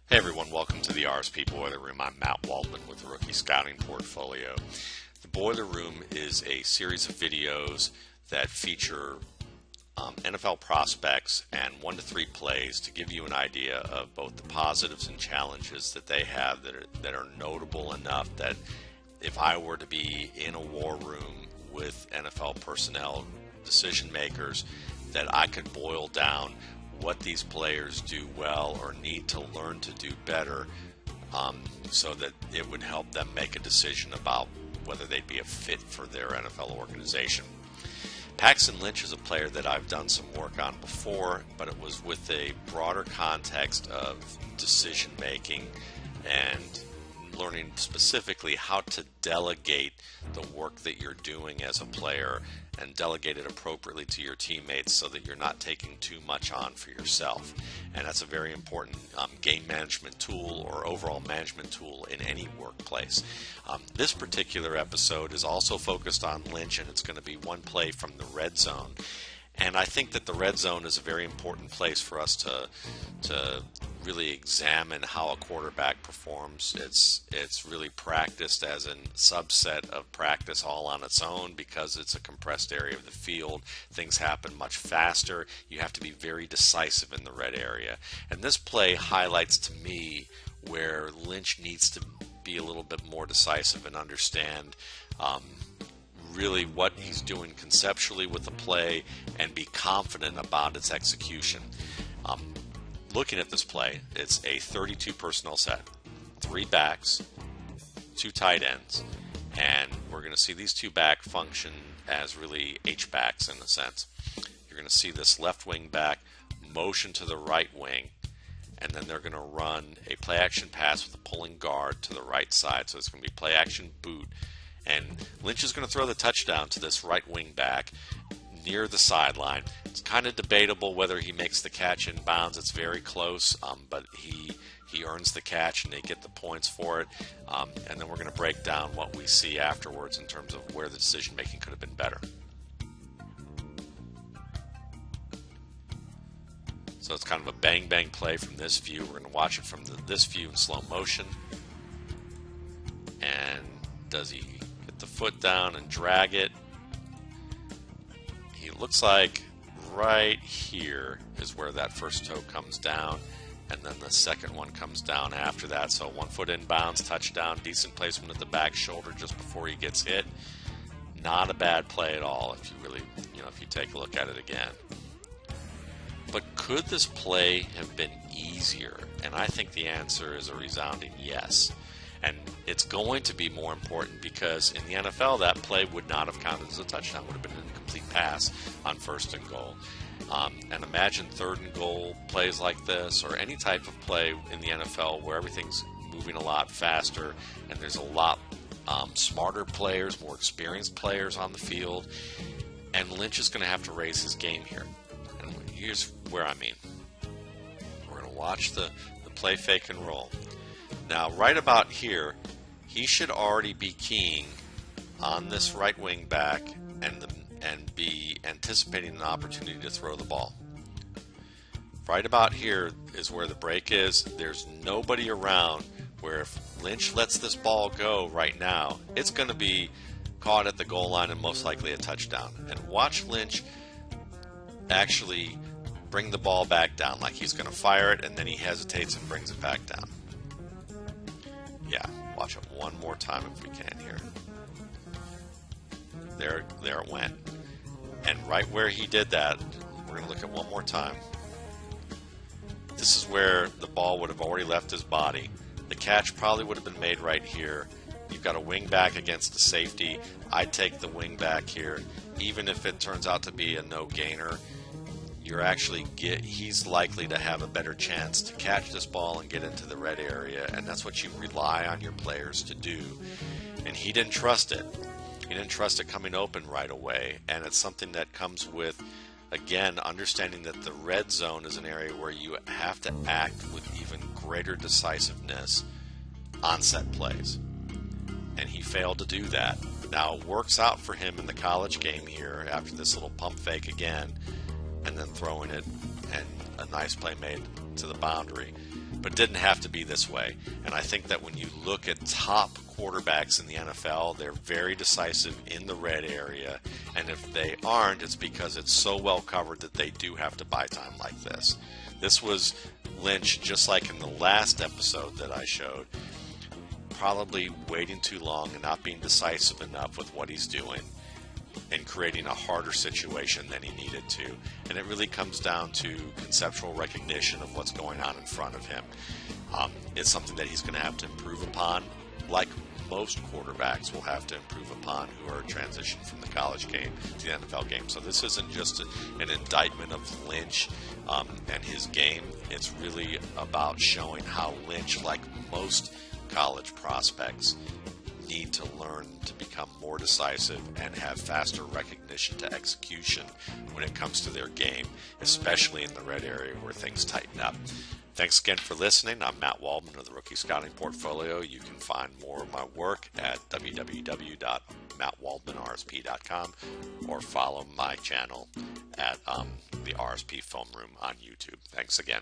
Hey everyone, welcome to the RSP Boiler Room. I'm Matt Waldman with the Rookie Scouting Portfolio. The Boiler Room is a series of videos that feature NFL prospects and 1 to 3 plays to give you an idea of both the positives and challenges that they have that are notable enough that if I were to be in a war room with NFL personnel, decision makers, that I could boil down what these players do well or need to learn to do better, so that it would help them make a decision about whether they'd be a fit for their NFL organization. Paxton Lynch is a player that I've done some work on before, but it was with a broader context of decision making and learning specifically how to delegate the work that you're doing as a player and delegate it appropriately to your teammates so that you're not taking too much on for yourself. And that's a very important game management tool or overall management tool in any workplace. This particular episode is also focused on Lynch, and it's going to be one play from the red zone. And I think that the red zone is a very important place for us to really examine how a quarterback performs. It's really practiced as a subset of practice all on its own because it's a compressed area of the field. Things happen much faster. You have to be very decisive in the red area. And this play highlights to me where Lynch needs to be a little bit more decisive and understand really what he's doing conceptually with the play and be confident about its execution. Looking at this play, it's a 32 personnel set, 3 backs, 2 tight ends, and we're going to see these 2 back function as really H-backs in a sense. You're going to see this left wing back motion to the right wing, and then they're going to run a play action pass with a pulling guard to the right side, so it's going to be play action boot. And Lynch is going to throw the touchdown to this right wing back near the sideline. It's kind of debatable whether he makes the catch in bounds. It's very close, but he earns the catch and they get the points for it. And then we're going to break down what we see afterwards in terms of where the decision making could have been better. So it's kind of a bang-bang play from this view. We're going to watch it from this view in slow motion. And does he get the foot down and drag it? He looks like right here is where that first toe comes down, and then the second one comes down after that. So 1 foot inbounds, touchdown, decent placement at the back shoulder just before he gets hit. Not a bad play at all if you really, if you take a look at it again. But could this play have been easier? And I think the answer is a resounding yes. And it's going to be more important because in the NFL, that play would not have counted as a touchdown. It would have been an incomplete pass on 1st and goal. And imagine 3rd and goal plays like this, or any type of play in the NFL where everything's moving a lot faster and there's a lot smarter players, more experienced players on the field. And Lynch is going to have to raise his game here. And here's where I mean. We're going to watch the play fake and roll. Now, right about here, he should already be keying on this right wing back and be anticipating an opportunity to throw the ball. Right about here is where the break is. There's nobody around where if Lynch lets this ball go right now, it's going to be caught at the goal line and most likely a touchdown. And watch Lynch actually bring the ball back down like he's going to fire it, and then he hesitates and brings it back down. Yeah, watch it one more time if we can here. There it went. And right where he did that, we're going to look at one more time. This is where the ball would have already left his body. The catch probably would have been made right here. You've got a wing back against the safety. I'd take the wing back here. Even if it turns out to be a no-gainer, he's likely to have a better chance to catch this ball and get into the red area, and that's what you rely on your players to do. And he didn't trust it. He didn't trust it coming open right away, and it's something that comes with, again, understanding that the red zone is an area where you have to act with even greater decisiveness on set plays. And he failed to do that. Now, it works out for him in the college game here after this little pump fake again, and then throwing it, and a nice play made to the boundary. but didn't have to be this way. And I think that when you look at top quarterbacks in the NFL, they're very decisive in the red area, and if they aren't, it's because it's so well covered that they do have to buy time like this. This was Lynch, just like in the last episode that I showed, probably waiting too long and not being decisive enough with what he's doing and creating a harder situation than he needed to. And it really comes down to conceptual recognition of what's going on in front of him. It's something that he's going to have to improve upon, like most quarterbacks will have to improve upon who are transitioned from the college game to the NFL game. So this isn't just an indictment of Lynch and his game. It's really about showing how Lynch, like most college prospects, need to learn to become more decisive and have faster recognition to execution when it comes to their game, especially in the red area where things tighten up. Thanks again for listening. I'm Matt Waldman of the Rookie Scouting Portfolio. You can find more of my work at www.mattwaldmanrsp.com or follow my channel at the RSP Film Room on YouTube. Thanks again.